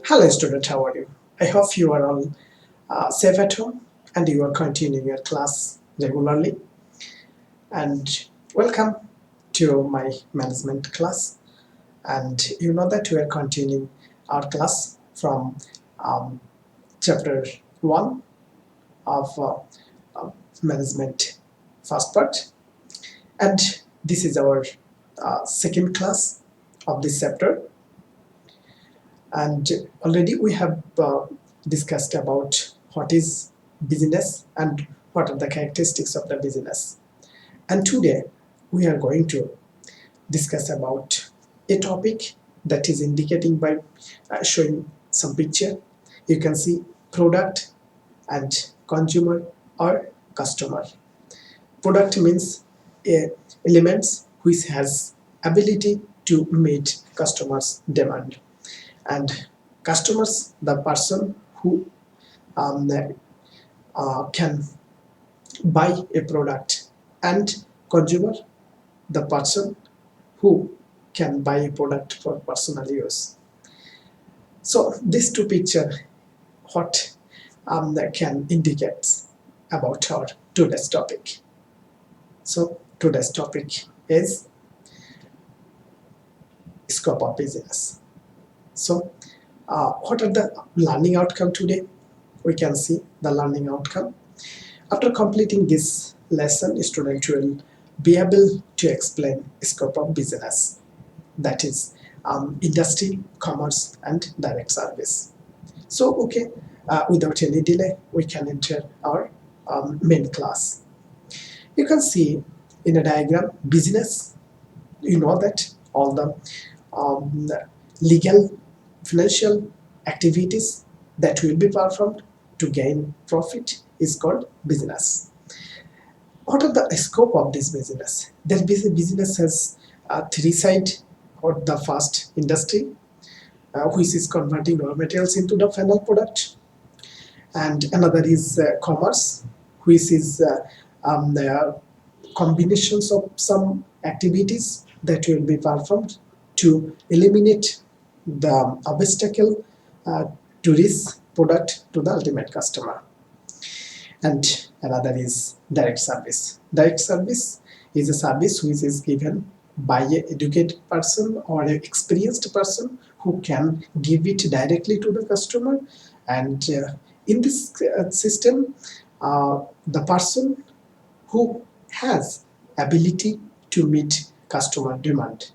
Hello student, how are you? I hope you are all safe at home and you are continuing your class regularly. And welcome to my management class. And you know that we are continuing our class from um, chapter 1 of uh, management first part. And this is our second class of this chapter. And already we have discussed about what is business and what are the characteristics of the business. And today we are going to discuss about a topic that is indicating by showing some picture. You can see product and consumer or customer. Product means elements which has ability to meet customers demand, and customers the person who um, can buy a product, and consumer the person who can buy a product for personal use. So these two picture what that can indicate about our today's topic. So today's topic is scope of business. So what are the learning outcome today? We can see the learning outcome. After completing this lesson, student will be able to explain scope of business, that is industry, commerce, and direct service. So, okay, without any delay, we can enter our main class. You can see in a diagram business. You know that all the um, legal, financial activities that will be performed to gain profit is called business. What are the scope of this business? That business has three sides. Or the first, industry, which is converting raw materials into the final product, and another is commerce, which is the combinations of some activities that will be performed to eliminate the obstacle uh, to this product to the ultimate customer. And another is direct service. Direct service is a service which is given by an educated person or an experienced person who can give it directly to the customer. And in this system, the person who has ability to meet customer demand,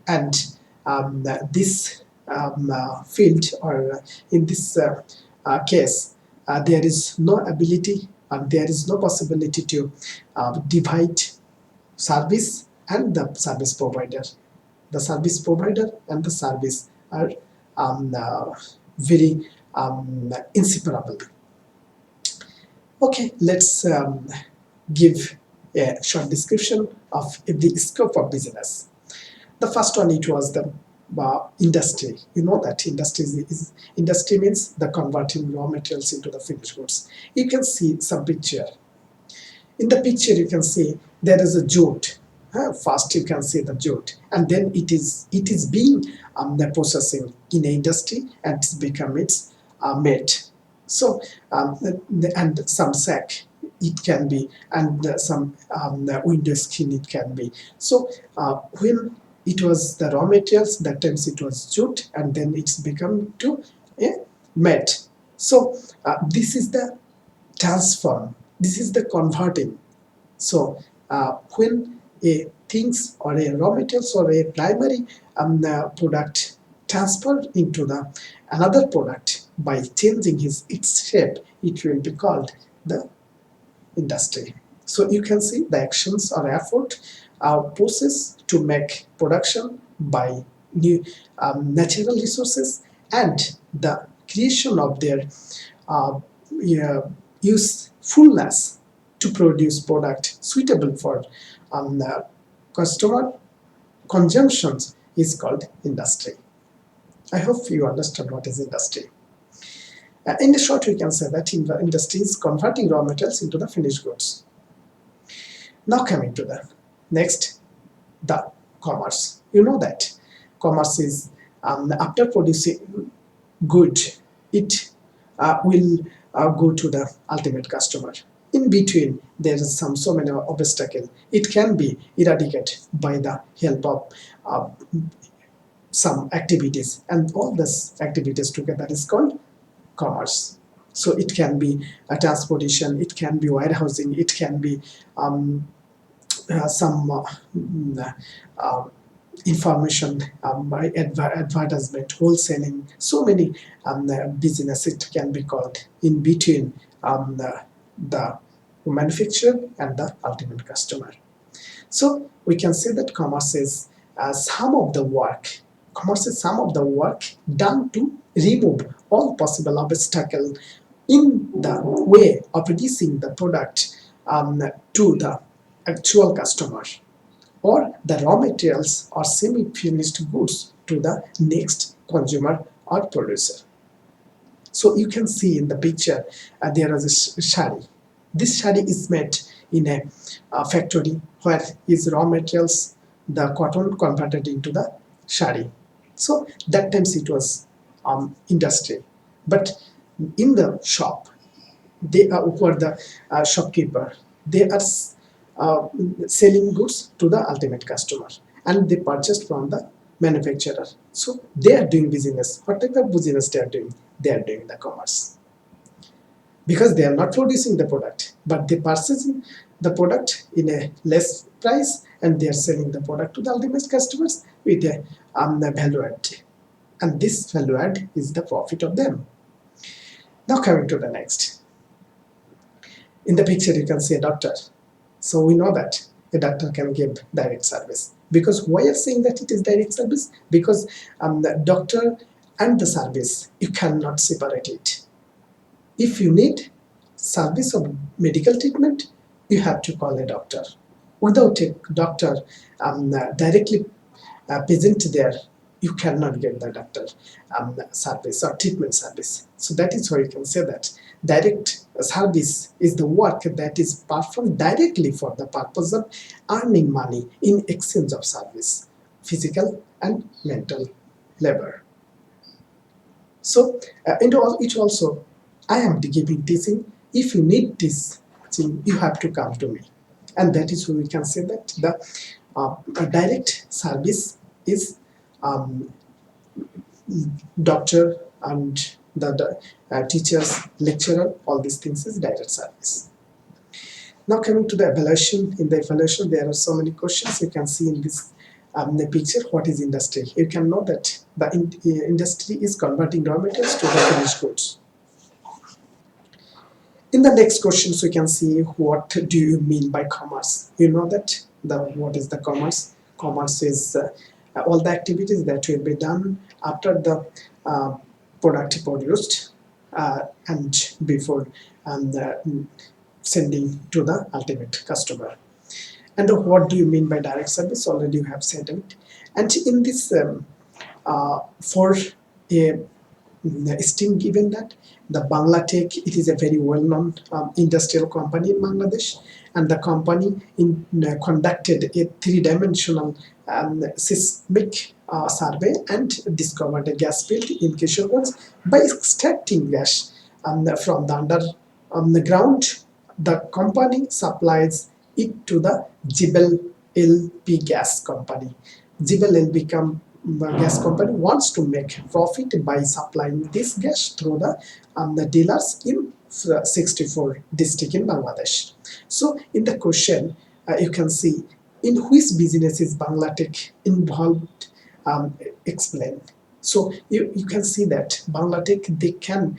and this field, or in this case, there is no ability and there is no possibility to divide service and the service provider. The service provider and the service are very inseparable. Okay, let's give a short description of the scope of business. The first one, it was the industry. You know that industry means the converting raw materials into the finished goods. You can see some picture. In the picture, you can see there is a jute. First, you can see the jute, and then it is being the processing in industry, and it's become its mate. So and some sack it can be, and some the window skin it can be. So when it was the raw materials, that times it was jute, and then it's become to a mat. So this is the transform. This is the converting. So when a things or a raw materials or a primary product transferred into the another product by changing its shape, it will be called the industry. So you can see the actions or effort process to make production by new natural resources, and the creation of their uh, yeah, usefulness to produce product suitable for customer consumptions is called industry. I hope you understand what is industry. In the short, we can say that industry is converting raw materials into the finished goods. Now coming to the next, the commerce. You know that commerce is after producing good, it will go to the ultimate customer. In between, there is so many obstacle. It can be eradicated by the help of uh, some activities, and all these activities together is called commerce. So it can be a transportation, it can be warehousing, it can be um, some uh, information by advertisement, wholesaling, so many business it can be called in between the manufacturer and the ultimate customer. So we can say that commerce is some of the work done to remove all possible obstacle in the way of reducing the product to the actual customer, or the raw materials or semi-finished goods to the next consumer or producer. So you can see in the picture there is a shari. This shari is made in a factory where is raw materials, the cotton converted into the shari. So that times it was industry, but in the shop they are over the shopkeeper. They are uh, selling goods to the ultimate customer, and they purchased from the manufacturer. So they are doing business. What type of business they are doing? They are doing the commerce, because they are not producing the product, but they purchasing the product in a less price, and they are selling the product to the ultimate customers with a value add, and this value add is the profit of them. Now coming to the next. In the picture, you can see a doctor. So we know that a doctor can give direct service. Because why are saying that it is direct service? Because the doctor and the service, you cannot separate it. If you need service of medical treatment, you have to call a doctor. Without a doctor directly present there, you cannot get the doctor service or treatment service. So that is why you can say that direct service is the work that is performed directly for the purpose of earning money in exchange of service, physical and mental labor. So it also, I am giving teaching. If you need this thing, you have to come to me, and that is why we can say that the direct service is um, doctor and the teachers, lecturer, all these things is direct service. Now coming to the evaluation. In the evaluation, there are so many questions you can see in this the picture. What is industry? You can know that the industry is converting raw materials to the finished goods. In the next questions, we can see what do you mean by commerce. You know that what is the commerce? Commerce is all the activities that will be done after the uh, product produced and before sending to the ultimate customer. And what do you mean by direct service? Already you have said it. And in this for a esteem given that the Banglatech, it is a very well-known industrial company in Bangladesh, and the company conducted a three-dimensional seismic survey and discovered a gas field in Kishoreganj by extracting gas from the the ground. The company supplies it to the Jibel LP gas company. Jibel LP gas company wants to make profit by supplying this gas through the dealers in 64 district in Bangladesh. So in the question, you can see in which business is Bangladesh involved, explain. So you can see that Bangladesh, they can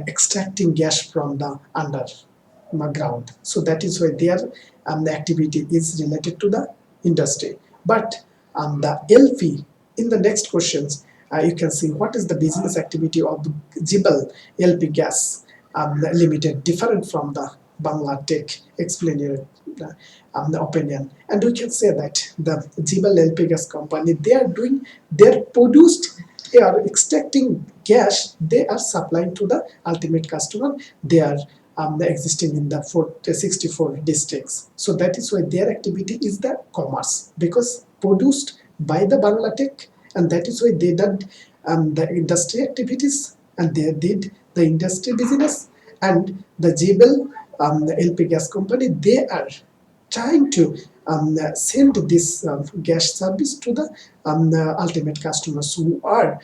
extracting gas from the underground. So that is why their the activity is related to the industry. But the LP, in the next questions, you can see what is the business activity of Jibal LP Gas Limited different from the Bangladesh, explain your the opinion. And we can say that the Jibal LP Gas company, they are produced, they are extracting gas, they are supplying to the ultimate customer. They are existing in the 64 districts. So that is why their activity is the commerce, because produced by the Bangladesh, and that is why they did the industry activities, and they did the industry business. And the Jebel, the LP gas company, they are trying to send this gas service to the ultimate customers who are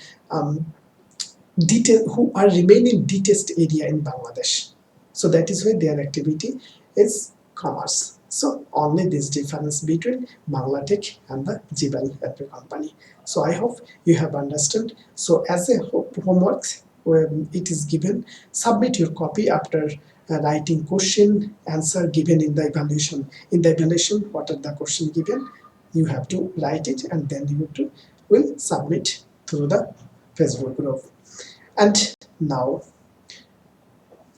who are remaining detached area in Bangladesh. So that is why their activity is commerce. So only this difference between Bangladesh and the Jebel LP company. So I hope you have understood. So as a homework, when it is given, submit your copy after writing question answer given in the evaluation. In the evaluation, what are the question given? You have to write it, and then you have to will submit through the Facebook group. And now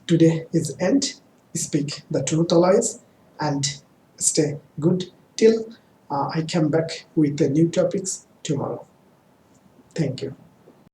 today is end. Speak the truth always and stay good till I come back with the new topics tomorrow. Thank you.